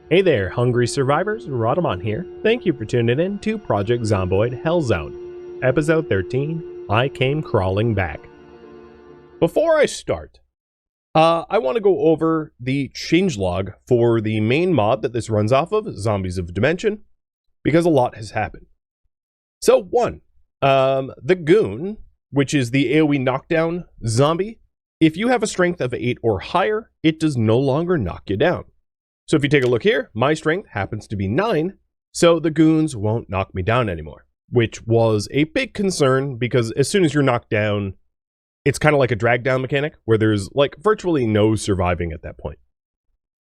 Hey there, hungry survivors, Rhadamant here. Thank you for tuning in to Project Zomboid Hellzone. Episode 13, I Came Crawling Back. Before I start, I want to go over the changelog for the main mod that this runs off of, Zombies of Dimension, because a lot has happened. So, 1. The Goon, which is the AoE knockdown zombie, if you have a strength of 8 or higher, it does no longer knock you down. So if you take a look here, my strength happens to be 9, so the goons won't knock me down anymore, which was a big concern because as soon as you're knocked down, it's kind of like a drag down mechanic where there's like virtually no surviving at that point.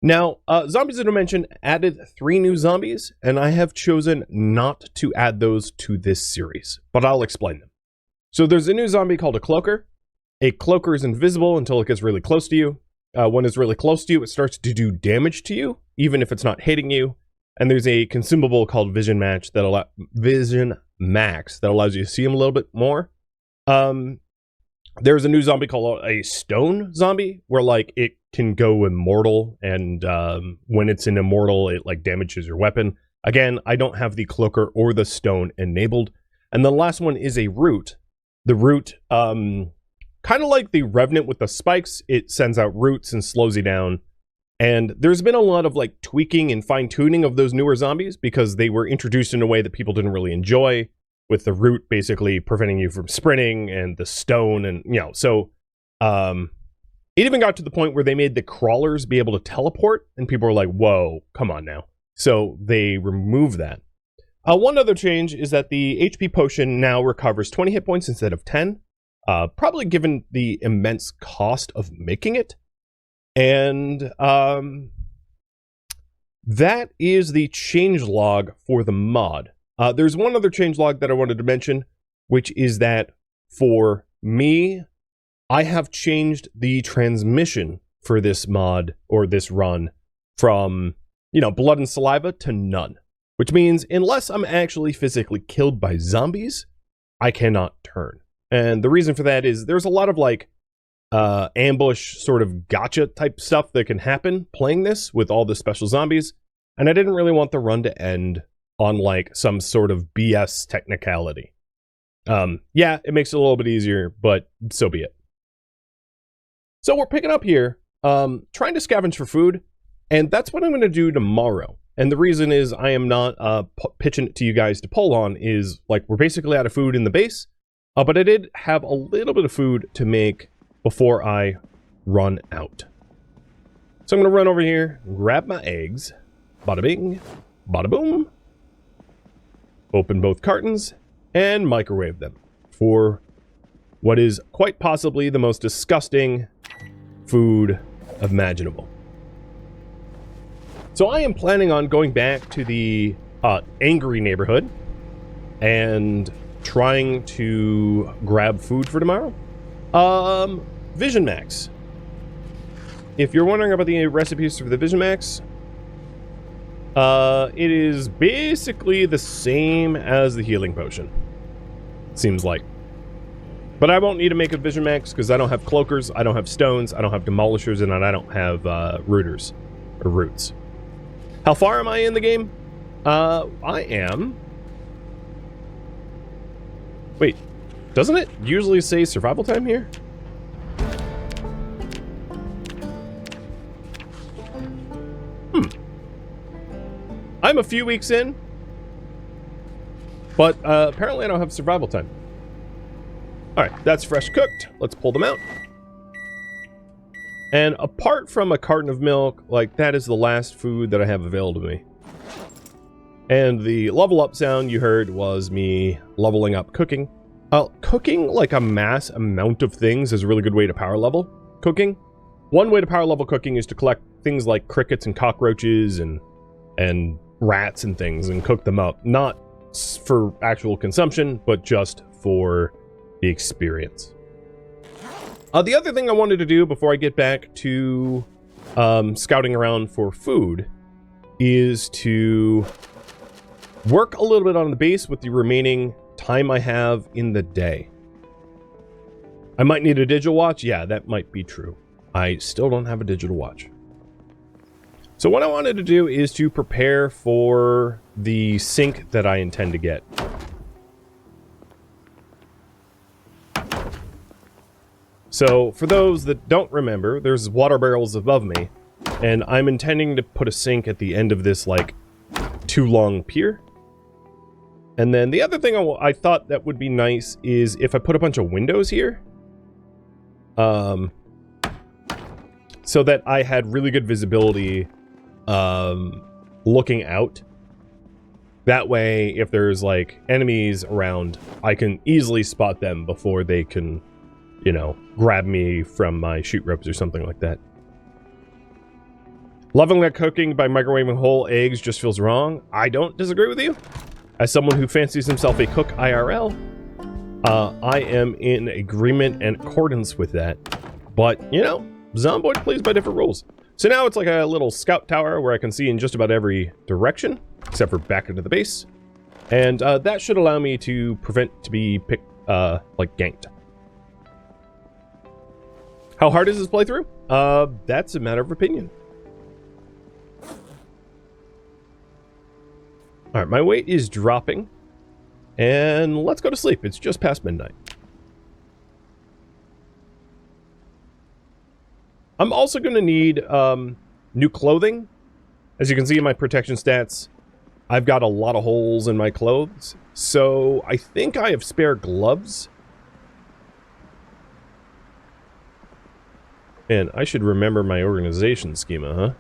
Now, Zombies of Dimension added 3 new zombies, and I have chosen not to add those to this series, but I'll explain them. So there's a new zombie called a Cloaker. A Cloaker is invisible until it gets really close to you. When it's really close to you, it starts to do damage to you, even if it's not hitting you. And there's a consumable called Vision Max that allows you to see him a little bit more. There's a new zombie called a Stone Zombie, where like it can go immortal, and when it's an immortal, it like damages your weapon. Again, I don't have the Cloaker or the Stone enabled. And the last one is a Root. The Root, kind of like the Revenant with the spikes, it sends out roots and slows you down. And there's been a lot of like tweaking and fine-tuning of those newer zombies because they were introduced in a way that people didn't really enjoy, with the root basically preventing you from sprinting and the stone, and so it even got to the point where they made the crawlers be able to teleport, and people were like, whoa, come on now. So they removed that. One other change is that the HP potion now recovers 20 hit points instead of 10. Probably given the immense cost of making it. And that is the changelog for the mod. There's one other changelog that I wanted to mention, which is that for me, I have changed the transmission for this mod, or this run, from, blood and saliva to none. Which means, unless I'm actually physically killed by zombies, I cannot turn. And the reason for that is there's a lot of like ambush sort of gotcha type stuff that can happen playing this with all the special zombies. And I didn't really want the run to end on like some sort of BS technicality. Yeah, it makes it a little bit easier, but so be it. So we're picking up here, trying to scavenge for food. And that's what I'm going to do tomorrow. And the reason is I am not pitching it to you guys to pull on is like we're basically out of food in the base. But I did have a little bit of food to make before I run out. So I'm going to run over here, grab my eggs, bada bing, bada boom, open both cartons, and microwave them for what is quite possibly the most disgusting food imaginable. So I am planning on going back to the angry neighborhood and trying to grab food for tomorrow. Vision Max. If you're wondering about the recipes for the Vision Max, it is basically the same as the healing potion. Seems like. But I won't need to make a Vision Max because I don't have cloakers, I don't have stones, I don't have demolishers, and I don't have rooters or roots. How far am I in the game? I am... Wait, doesn't it usually say survival time here? I'm a few weeks in, but apparently I don't have survival time. Alright, that's fresh cooked. Let's pull them out. And apart from a carton of milk, like that is the last food that I have available to me. And the level up sound you heard was me leveling up cooking. Cooking like a mass amount of things is a really good way to power level cooking. One way to power level cooking is to collect things like crickets and cockroaches and rats and things and cook them up. Not for actual consumption, but just for the experience. The other thing I wanted to do before I get back to scouting around for food is to work a little bit on the base with the remaining time I have in the day. I might need a digital watch. Yeah, that might be true. I still don't have a digital watch. So what I wanted to do is to prepare for the sink that I intend to get. So for those that don't remember, there's water barrels above me, and I'm intending to put a sink at the end of this, like, too long pier. And then the other thing I thought that would be nice is if I put a bunch of windows here. So that I had really good visibility looking out. That way, if there's, like, enemies around, I can easily spot them before they can, you know, grab me from my shoot ropes or something like that. Loving that cooking by microwaving whole eggs just feels wrong. I don't disagree with you. As someone who fancies himself a cook IRL, I am in agreement and accordance with that. But, you know, Zomboid plays by different rules. So now it's like a little scout tower where I can see in just about every direction, except for back into the base. And that should allow me to prevent to be like, ganked. How hard is this playthrough? That's a matter of opinion. Alright, my weight is dropping. And let's go to sleep. It's just past midnight. I'm also going to need new clothing. As you can see in my protection stats, I've got a lot of holes in my clothes. So I think I have spare gloves. And I should remember my organization schema, huh?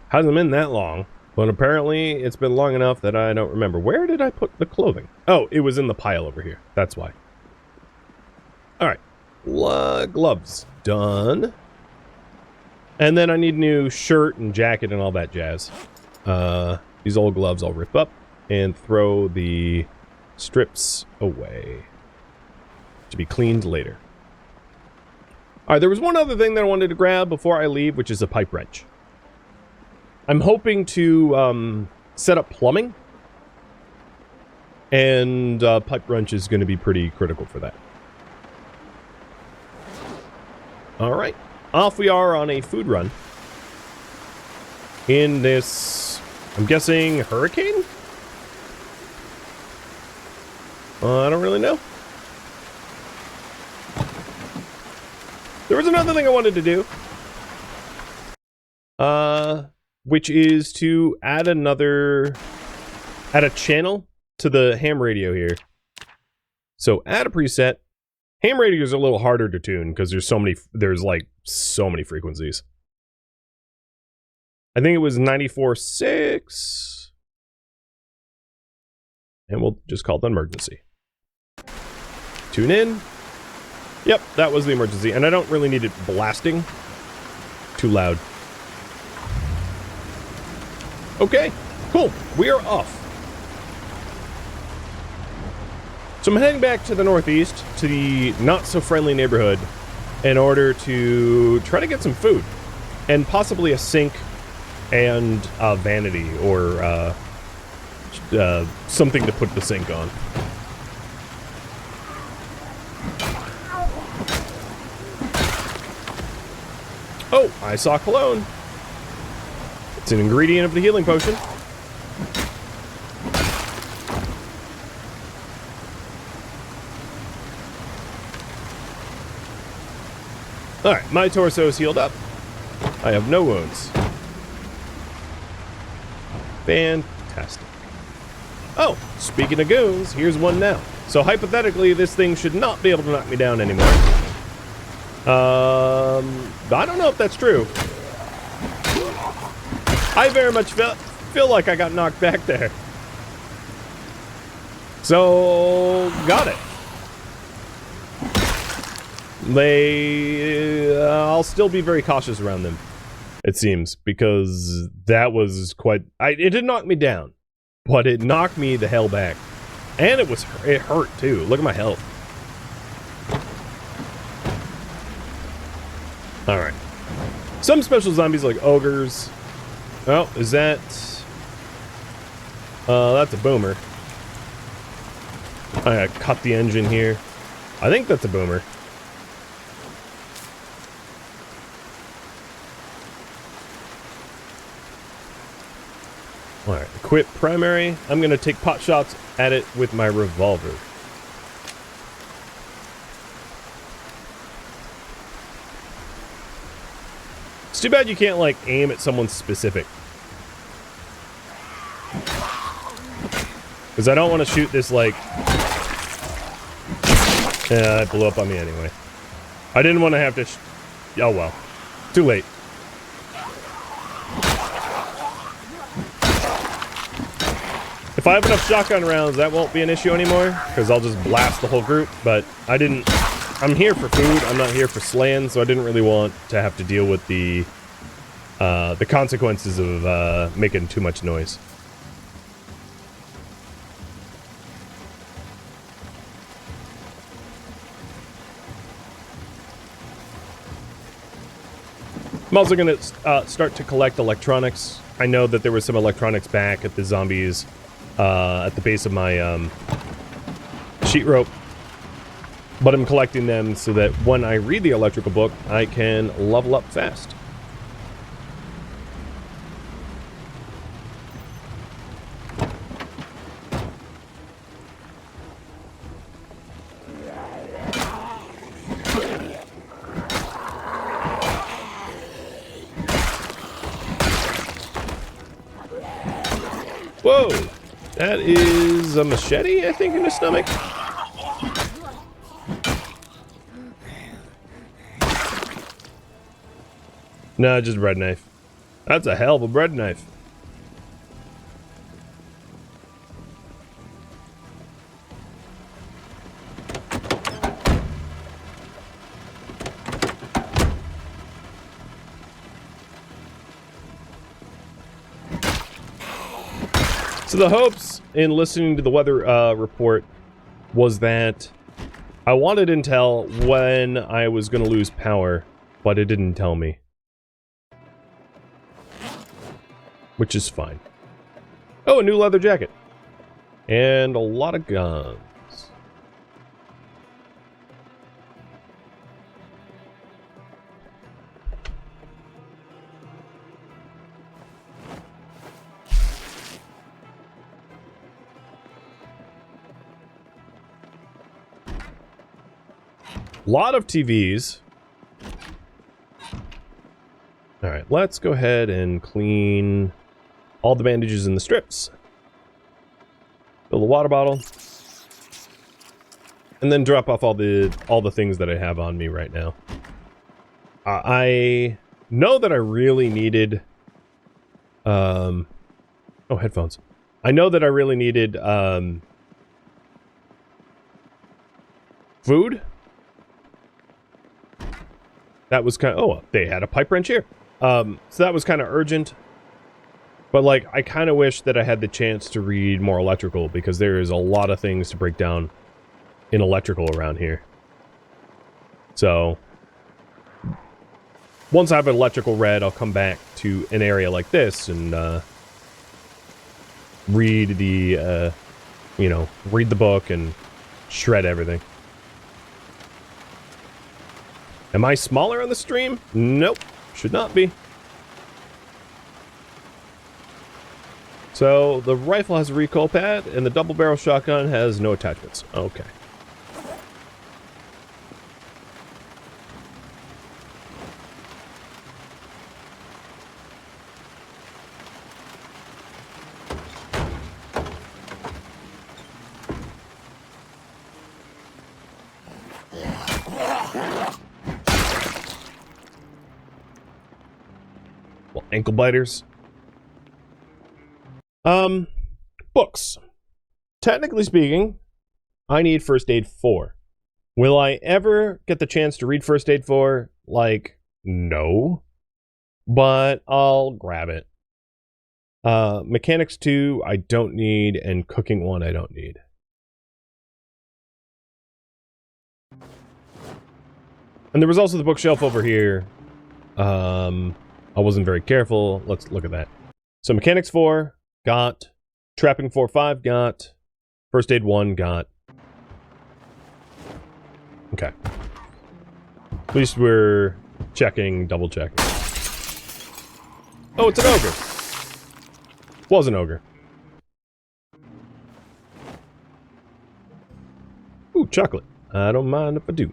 Hasn't been that long, but apparently it's been long enough that I don't remember. Where did I put the clothing? Oh, it was in the pile over here. That's why. Alright. Gloves. Done. And then I need a new shirt and jacket and all that jazz. These old gloves I'll rip up and throw the strips away to be cleaned later. Alright, there was one other thing that I wanted to grab before I leave, which is a pipe wrench. I'm hoping to set up plumbing, and pipe wrench is going to be pretty critical for that. Alright, off we are on a food run. In this, I'm guessing, hurricane? I don't really know. There was another thing I wanted to do. Which is to add a channel to the ham radio here. So add a preset. Ham radios are a little harder to tune because there's so many frequencies. I think it was 94.6. And we'll just call it emergency. Tune in. Yep, that was the emergency. And I don't really need it blasting too loud. Okay, cool. We are off. So I'm heading back to the northeast, to the not-so-friendly neighborhood, in order to try to get some food. And possibly a sink and a vanity, or something to put the sink on. Oh, I saw cologne. It's an ingredient of the healing potion. Alright, my torso is healed up. I have no wounds. Fantastic. Oh, speaking of goons, here's one now. So hypothetically, this thing should not be able to knock me down anymore. I don't know if that's true. I very much feel like I got knocked back there. So, got it. I'll still be very cautious around them, it seems, because that was quite... it did knock me down, but it knocked me the hell back. And it hurt, too. Look at my health. Alright. Some special zombies like ogres... Oh, is that... that's a boomer. I gotta cut the engine here. I think that's a boomer. Alright, equip primary. I'm gonna take pot shots at it with my revolver. It's too bad you can't, like, aim at someone specific. Because I don't want to shoot this, like... Yeah, it blew up on me anyway. I didn't want to have to... Oh, well. Too late. If I have enough shotgun rounds, that won't be an issue anymore. Because I'll just blast the whole group. But I didn't... I'm here for food. I'm not here for slaying. So I didn't really want to have to deal with the consequences of making too much noise. I'm also going to start to collect electronics. I know that there was some electronics back at the zombies at the base of my sheet rope. But I'm collecting them so that when I read the electrical book, I can level up fast. Whoa! That is a machete, I think, in his stomach. No, just a bread knife. That's a hell of a bread knife. So the hopes in listening to the weather report was that I wanted intel when I was going to lose power, but it didn't tell me. Which is fine. Oh, a new leather jacket. And a lot of guns. Lot of TVs. Alright, let's go ahead and clean all the bandages and the strips. Fill the water bottle. And then drop off all the things that I have on me right now. I know that I really needed... oh, headphones. I know that I really needed food. That was kind of... Oh, they had a pipe wrench here. So that was kind of urgent. But, like, I kind of wish that I had the chance to read more electrical, because there is a lot of things to break down in electrical around here. So, once I have an electrical read, I'll come back to an area like this and read the, you know, read the book and shred everything. Am I smaller on the stream? Nope. Should not be. So, the rifle has a recoil pad, and the double barrel shotgun has no attachments. Okay. Well, ankle biters. Books. Technically speaking, I need First Aid 4. Will I ever get the chance to read First Aid 4? Like, no. But I'll grab it. Mechanics 2, I don't need, and Cooking 1, I don't need. And there was also the bookshelf over here. I wasn't very careful. Let's look at that. So Mechanics 4, got. Trapping 4-5, got. First Aid 1, got. Okay. At least we're checking, double checking. Oh, it's an ogre. Was an ogre. Ooh, chocolate. I don't mind if I do.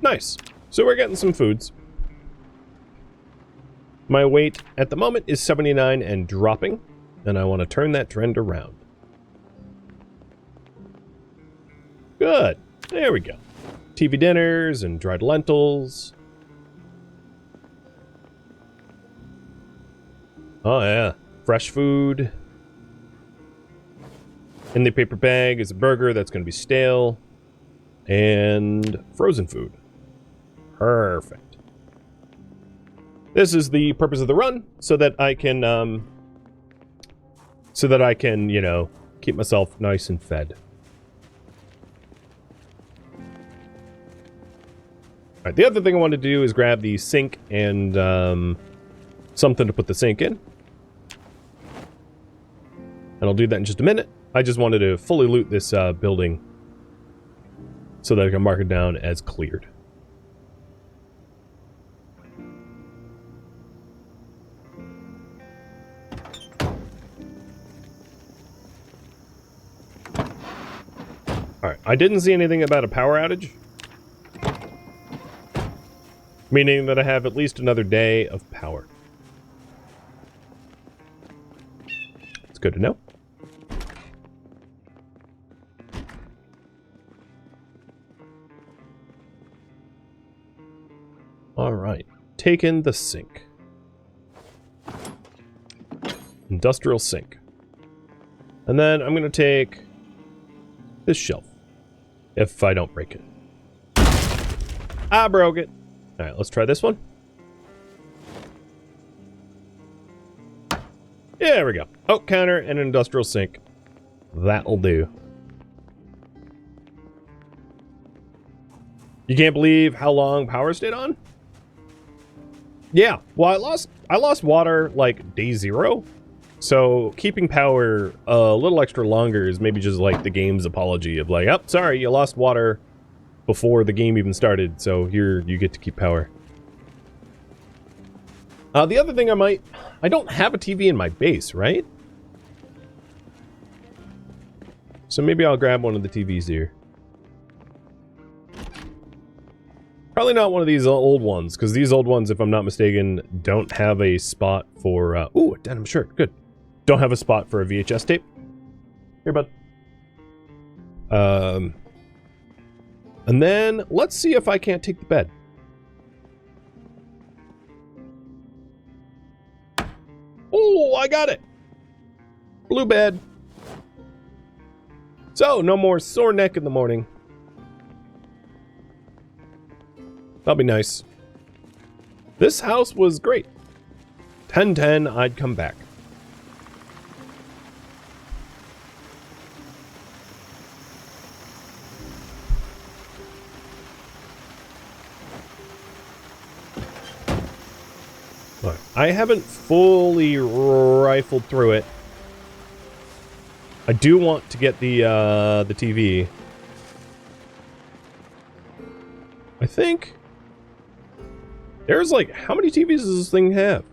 Nice. So we're getting some foods. My weight at the moment is 79 and dropping, and I want to turn that trend around. Good. There we go. TV dinners and dried lentils. Oh yeah. Fresh food. In the paper bag is a burger that's going to be stale. And frozen food. Perfect. This is the purpose of the run, so that I can, you know, keep myself nice and fed. Alright, the other thing I want to do is grab the sink and, something to put the sink in. And I'll do that in just a minute. I just wanted to fully loot this, building so that I can mark it down as cleared. Alright, I didn't see anything about a power outage. Meaning that I have at least another day of power. It's good to know. Alright, taking the sink. Industrial sink. And then I'm going to take this shelf. If I don't break it. I broke it. Alright, let's try this one. Yeah, there we go. Oak counter and an industrial sink. That'll do. You can't believe how long power stayed on? Yeah, well, I lost water like day 0. So keeping power a little extra longer is maybe just like the game's apology of like, oh, sorry, you lost water before the game even started, so here you get to keep power. The other thing I don't have a TV in my base, right? So maybe I'll grab one of the TVs here. Probably not one of these old ones, because these old ones, if I'm not mistaken, don't have a spot for, ooh, a denim shirt, good. Don't have a spot for a VHS tape. Here, bud. And then, let's see if I can't take the bed. Oh, I got it! Blue bed. So, no more sore neck in the morning. That'll be nice. This house was great. 10/10, I'd come back. Look, I haven't fully rifled through it. I do want to get the TV. I think there's like, how many TVs does this thing have?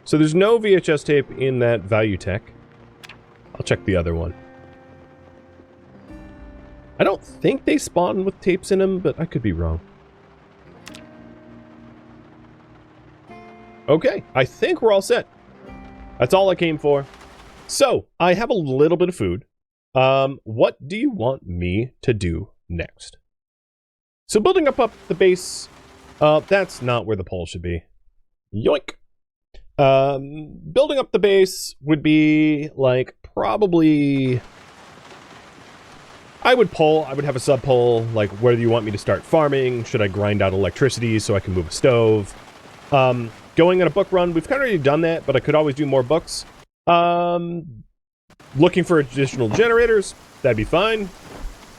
So there's no VHS tape in that Value Tech. I'll check the other one. I don't think they spawn with tapes in them, but I could be wrong. Okay, I think we're all set. That's all I came for. So, I have a little bit of food. What do you want me to do next? So building up the base, that's not where the pole should be. Yoink! Building up the base would be, like, probably... I would have a sub-pole, like, where do you want me to start farming? Should I grind out electricity so I can move a stove? Going on a book run, we've kind of already done that, but I could always do more books. Looking for additional generators, that'd be fine.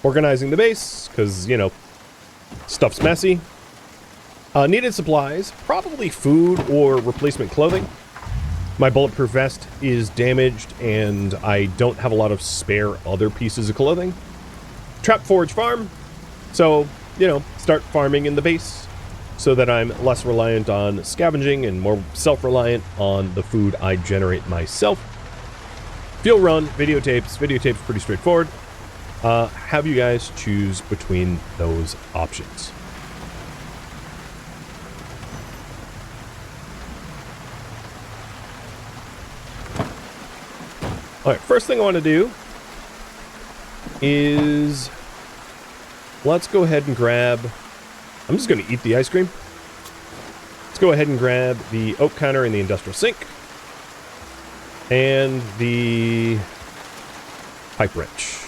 Organizing the base, because, you know, stuff's messy. Needed supplies, probably food or replacement clothing. My bulletproof vest is damaged, and I don't have a lot of spare other pieces of clothing. Trap forge farm, so, you know, start farming in the base. so that I'm less reliant on scavenging and more self-reliant on the food I generate myself. Fuel run, videotapes. Videotapes pretty straightforward. Have you guys choose between those options. All right, first thing I want to do is let's go ahead and grab, I'm just going to eat the ice cream. Let's go ahead and grab the oak counter in the industrial sink and the pipe wrench.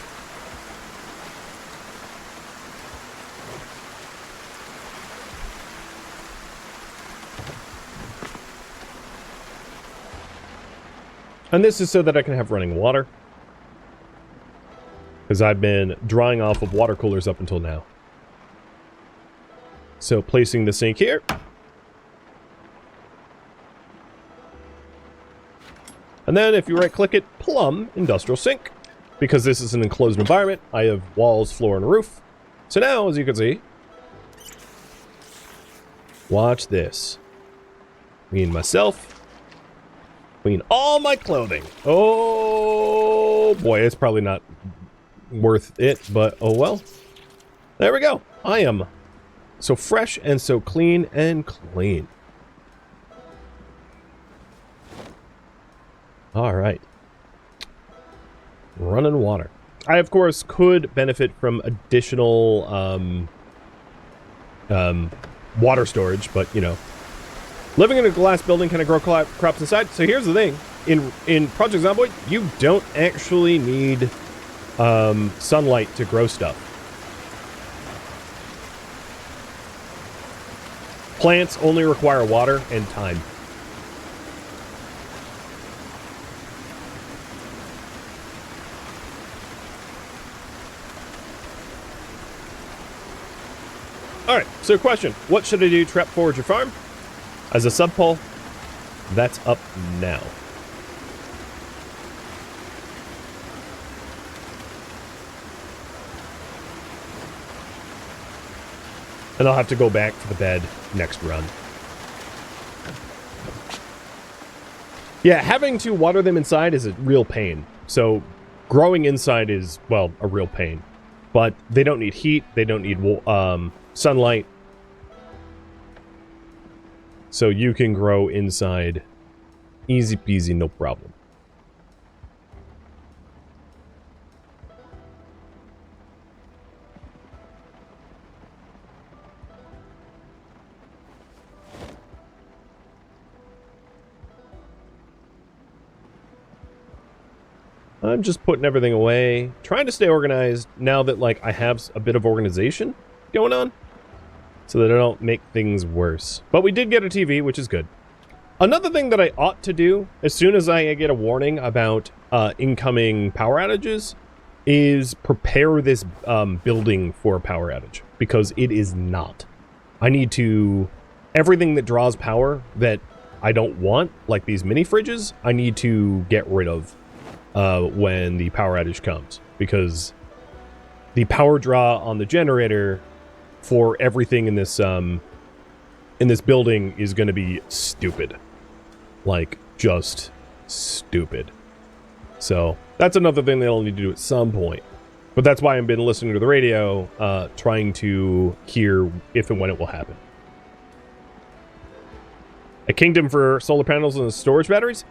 And this is so that I can have running water, because I've been drying off of water coolers up until now. So placing the sink here. And then if you right click it, plumb industrial sink. Because this is an enclosed environment, I have walls, floor, and roof. So now, as you can see, watch this. Me and myself. Clean all my clothing. Oh boy, it's probably not worth it, but oh well. There we go. I am so fresh and so clean and clean. All right. Running water. I, of course, could benefit from additional water storage, but, you know, living in a glass building, can I grow crops inside? So here's the thing. In Project Zomboid, you don't actually need sunlight to grow stuff. Plants only require water and time. Alright, so question. What should I do? Trap, forage, or farm? As a sub-poll, that's up now. And I'll have to go back to the bed next run. Yeah, having to water them inside is a real pain. So growing inside is, well, a real pain. But they don't need heat. They don't need sunlight. So you can grow inside easy peasy, no problem. I'm just putting everything away, trying to stay organized now that, like, I have a bit of organization going on, so that I don't make things worse. But we did get a TV, which is good. Another thing that I ought to do, as soon as I get a warning about incoming power outages, is prepare this building for a power outage, because it is not. I need to... Everything that draws power that I don't want, like these mini fridges, I need to get rid of when the power outage comes, because the power draw on the generator for everything in this building is going to be stupid. Like, just stupid. So that's another thing they'll need to do at some point. But that's why I've been listening to the radio, trying to hear if and when it will happen. A kingdom for solar panels and storage batteries?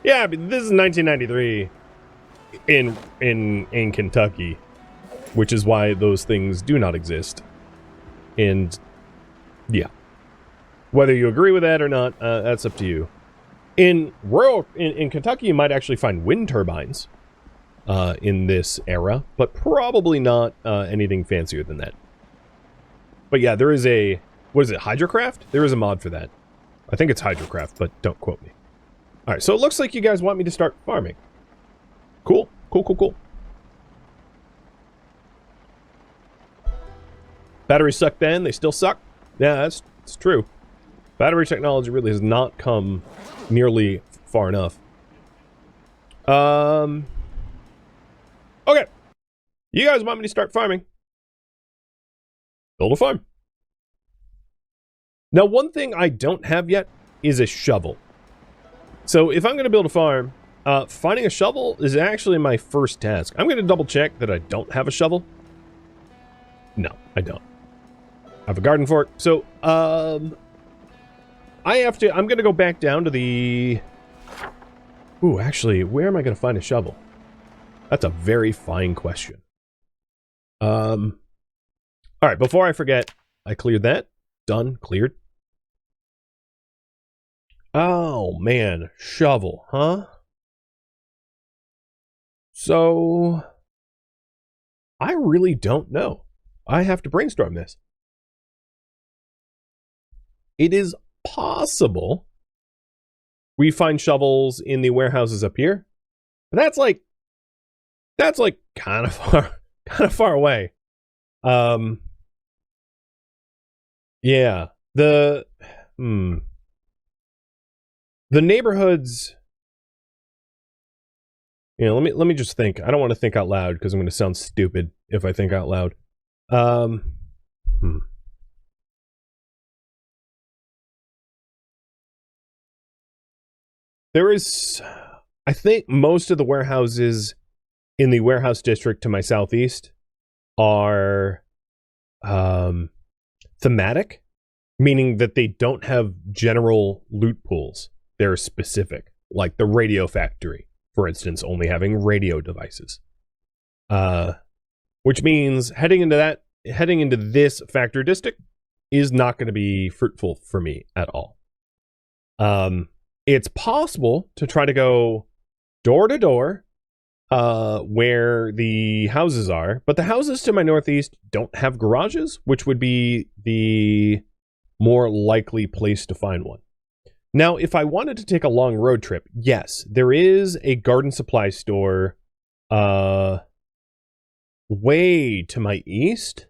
Yeah, but this is 1993 in Kentucky, which is why those things do not exist. And yeah, whether you agree with that or not, that's up to you. In Kentucky, you might actually find wind turbines in this era, but probably not anything fancier than that. But yeah, there is a, what is it, Hydrocraft? There is a mod for that. I think it's Hydrocraft, but don't quote me. All right, so it looks like you guys want me to start farming. Cool, cool, cool, cool. Batteries suck then, they still suck. Yeah, that's true. Battery technology really has not come nearly far enough. Okay. You guys want me to start farming? Build a farm. Now, one thing I don't have yet is a shovel. So if I'm going to build a farm, finding a shovel is actually my first task. I'm going to double check that I don't have a shovel. No, I don't. I have a garden fork. So, I'm going to go back down to the... Ooh, actually, where am I going to find a shovel? That's a very fine question. All right, before I forget, I cleared that. Done, cleared. Oh, man, shovel, huh? So, I really don't know. I have to brainstorm this. It is possible we find shovels in the warehouses up here, but that's like kind of far away. Yeah, the neighborhoods. Yeah, let me just think. I don't want to think out loud because I'm going to sound stupid if I think out loud. There is, I think most of the warehouses in the warehouse district to my southeast are thematic, meaning that they don't have general loot pools. They're specific, like the radio factory, for instance, only having radio devices. Which means heading into this factory district is not going to be fruitful for me at all. It's possible to try to go door to door where the houses are, but the houses to my northeast don't have garages, which would be the more likely place to find one. Now, if I wanted to take a long road trip, yes, there is a garden supply store way to my east,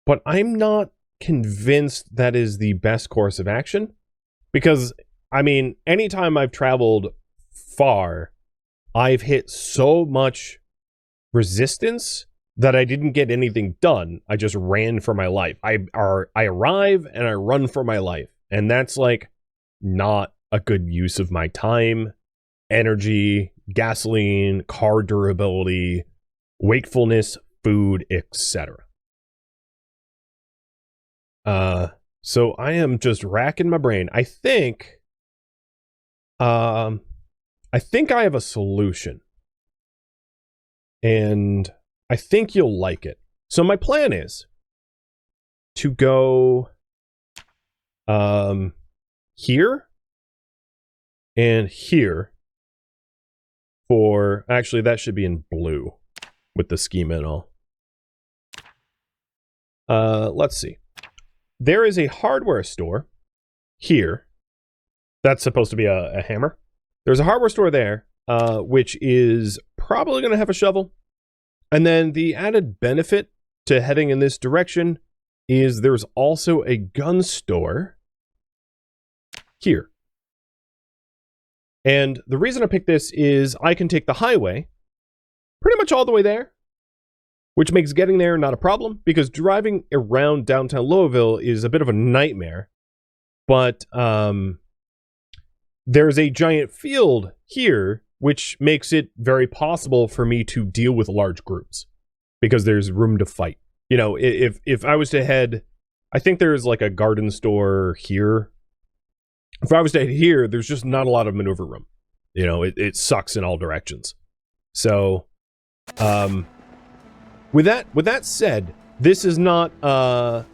but I'm not convinced that is the best course of action because I mean, anytime I've traveled far, I've hit so much resistance that I didn't get anything done. I just ran for my life. I arrive and I run for my life. And that's like not a good use of my time, energy, gasoline, car durability, wakefulness, food, etc. So I am just racking my brain. I think I have a solution, and I think you'll like it. So my plan is to go here and here for, actually that should be in blue with the schema and all. Let's see. There is a hardware store here. That's supposed to be a hammer. There's a hardware store there, which is probably going to have a shovel. And then the added benefit to heading in this direction is there's also a gun store here. And the reason I picked this is I can take the highway pretty much all the way there, which makes getting there not a problem because driving around downtown Louisville is a bit of a nightmare. But there's a giant field here, which makes it very possible for me to deal with large groups because there's room to fight. You know, if I was to head, I think there's like a garden store here. If I was to head here, there's just not a lot of maneuver room. You know, it sucks in all directions. So, with that said, this is not a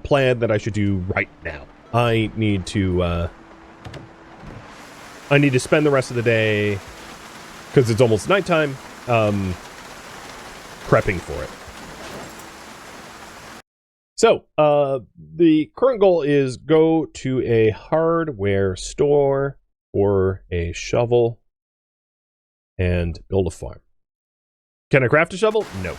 plan that I should do right now. I need to spend the rest of the day, because it's almost nighttime, prepping for it. So, the current goal is go to a hardware store for a shovel and build a farm. Can I craft a shovel? No.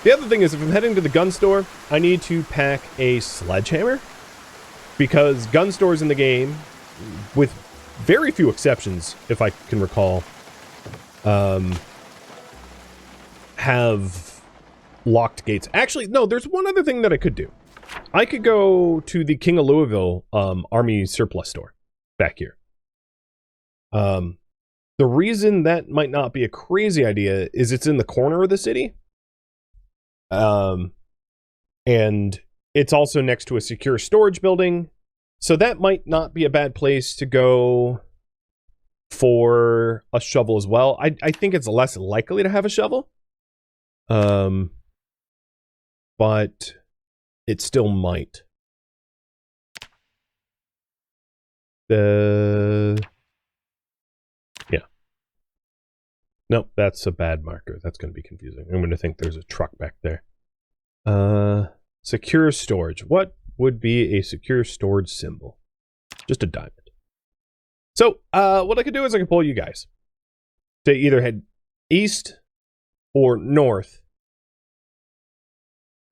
The other thing is, if I'm heading to the gun store, I need to pack a sledgehammer, because gun stores in the game, with very few exceptions, if I can recall, have locked gates. Actually, no, there's one other thing that I could do. I could go to the King of Louisville Army surplus store back here. The reason that might not be a crazy idea is it's in the corner of the city. And it's also next to a secure storage building. So that might not be a bad place to go for a shovel as well. I think it's less likely to have a shovel. But it still might. Yeah. Nope, that's a bad marker. That's going to be confusing. I'm going to think there's a truck back there. Secure storage. What would be a secure storage symbol? Just a diamond. So, what I could do is I could pull you guys to either head east or north.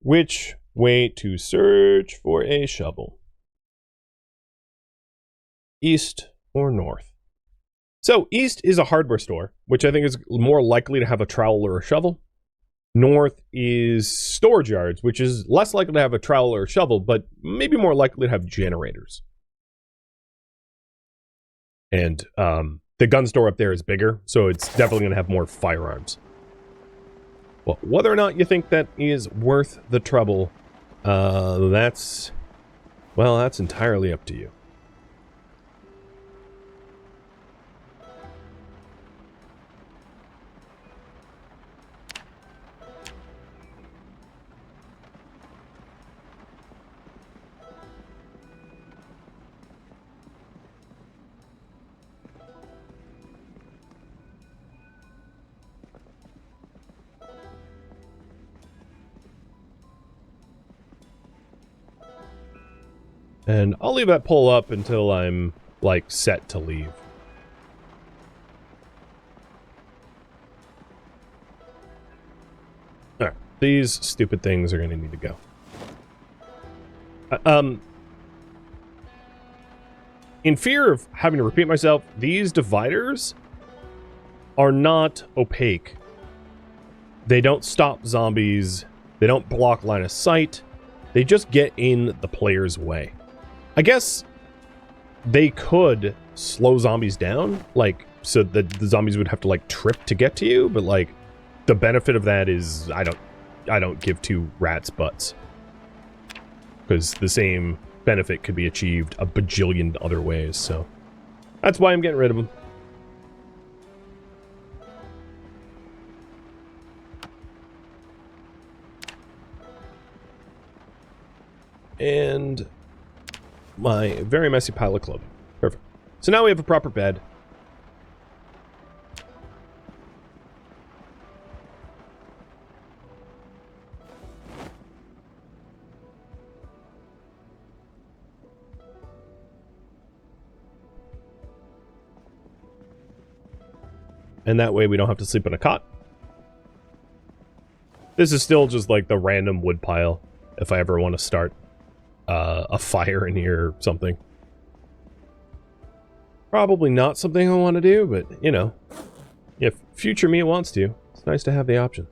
Which way to search for a shovel? East or north? So, east is a hardware store, which I think is more likely to have a trowel or a shovel. North is storage yards, which is less likely to have a trowel or a shovel, but maybe more likely to have generators. And the gun store up there is bigger, so it's definitely going to have more firearms. Well, whether or not you think that is worth the trouble, that's entirely up to you. And I'll leave that poll up until I'm, like, set to leave. Alright, these stupid things are going to need to go. In fear of having to repeat myself, these dividers are not opaque. They don't stop zombies. They don't block line of sight. They just get in the player's way. I guess they could slow zombies down, like, so that the zombies would have to, like, trip to get to you, but, like, the benefit of that is I don't give two rats' butts. Because the same benefit could be achieved a bajillion other ways, so that's why I'm getting rid of them. And my very messy pile of clothing. Perfect. So now we have a proper bed. And that way we don't have to sleep in a cot. This is still just like the random wood pile if I ever want to start a fire in here or something. Probably not something I want to do, but, you know, if future me wants to, it's nice to have the option.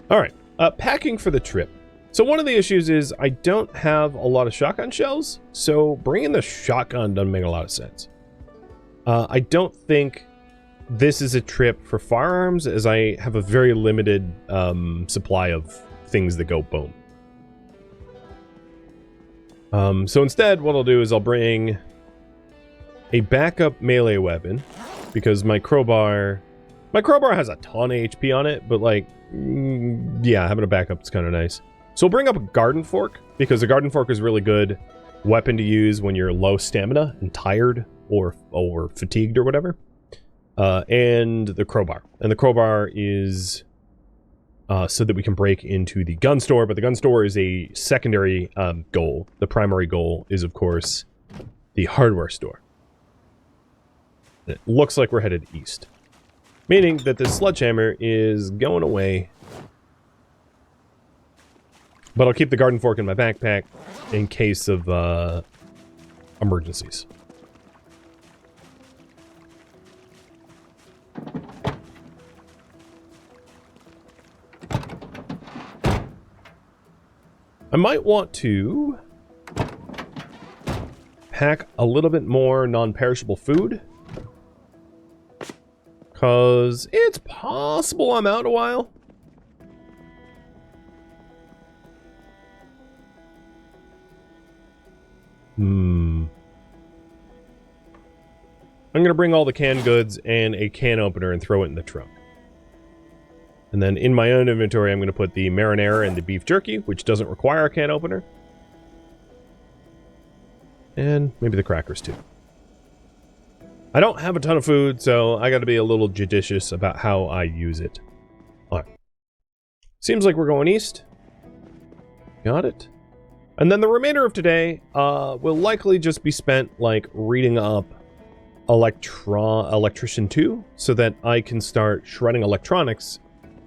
Alright, packing for the trip. So one of the issues is I don't have a lot of shotgun shells, so bringing the shotgun doesn't make a lot of sense. I don't think this is a trip for firearms, as I have a very limited supply of things that go boom. So instead, what I'll do is I'll bring a backup melee weapon, because my crowbar has a ton of HP on it, but, like, yeah, having a backup is kind of nice. So we'll bring up a garden fork, because a garden fork is a really good weapon to use when you're low stamina and tired or fatigued or whatever. And the crowbar. And the crowbar is so that we can break into the gun store, but the gun store is a secondary goal. The primary goal is, of course, the hardware store. It looks like we're headed east, meaning that the sledgehammer is going away. But I'll keep the garden fork in my backpack in case of emergencies. I might want to pack a little bit more non-perishable food, because it's possible I'm out a while. I'm going to bring all the canned goods and a can opener and throw it in the trunk. And then in my own inventory, I'm going to put the marinara and the beef jerky, which doesn't require a can opener. And maybe the crackers too. I don't have a ton of food, so I got to be a little judicious about how I use it. All right. Seems like we're going east. Got it. And then the remainder of today will likely just be spent like reading up Electrician 2 so that I can start shredding electronics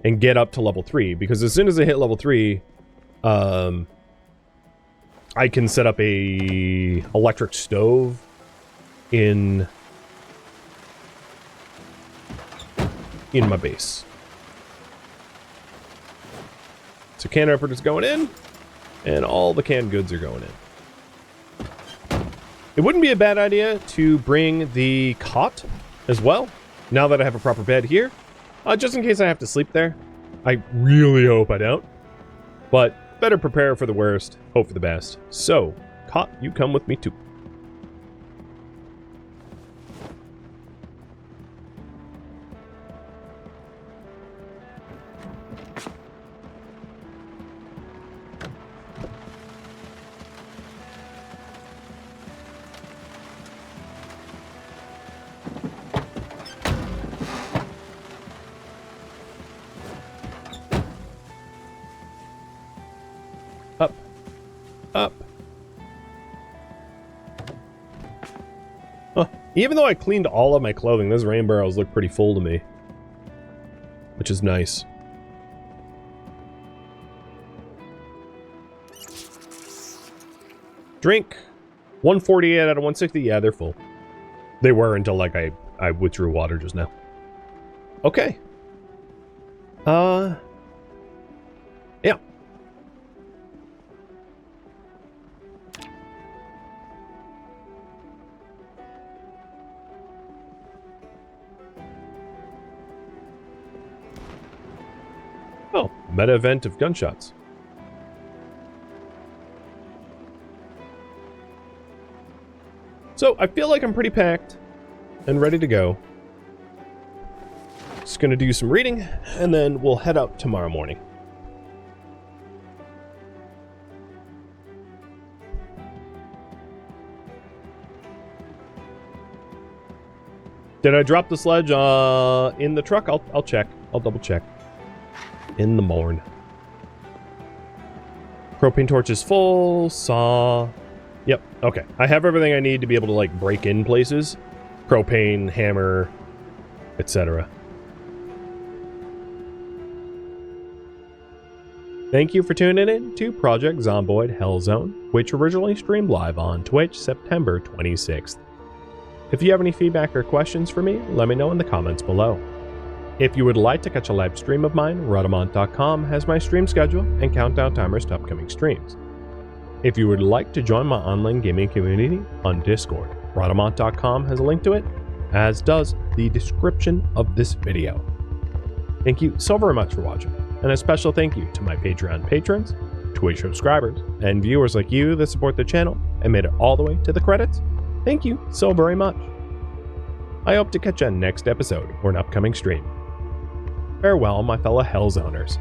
and get up to level 3, because as soon as I hit level 3, I can set up a electric stove in my base. So can opener's going in, and all the canned goods are going in. It wouldn't be a bad idea to bring the cot as well, now that I have a proper bed here. Just in case I have to sleep there. I really hope I don't. But better prepare for the worst, hope for the best. So, cot, you come with me too. Up. Up. Huh. Even though I cleaned all of my clothing, those rain barrels look pretty full to me. Which is nice. Drink. 148 out of 160. Yeah, they're full. They were until, like, I withdrew water just now. Okay. Yeah. Oh, meta event of gunshots. So, I feel like I'm pretty packed and ready to go. Just gonna do some reading, and then we'll head out tomorrow morning. Did I drop the sledge in the truck? I'll check. I'll double check. In the morn. Propane torch is full. Saw. Yep. Okay. I have everything I need to be able to, like, break in places. Propane, hammer, etc. Thank you for tuning in to Project Zomboid Hellzone, which originally streamed live on Twitch September 26th. If you have any feedback or questions for me, let me know in the comments below. If you would like to catch a live stream of mine, Rhadamant.com has my stream schedule and countdown timers to upcoming streams. If you would like to join my online gaming community on Discord, Rhadamant.com has a link to it, as does the description of this video. Thank you so very much for watching, and a special thank you to my Patreon patrons, Twitch subscribers, and viewers like you that support the channel and made it all the way to the credits. Thank you so very much. I hope to catch you on next episode or an upcoming stream. Farewell, my fellow Hellzoners.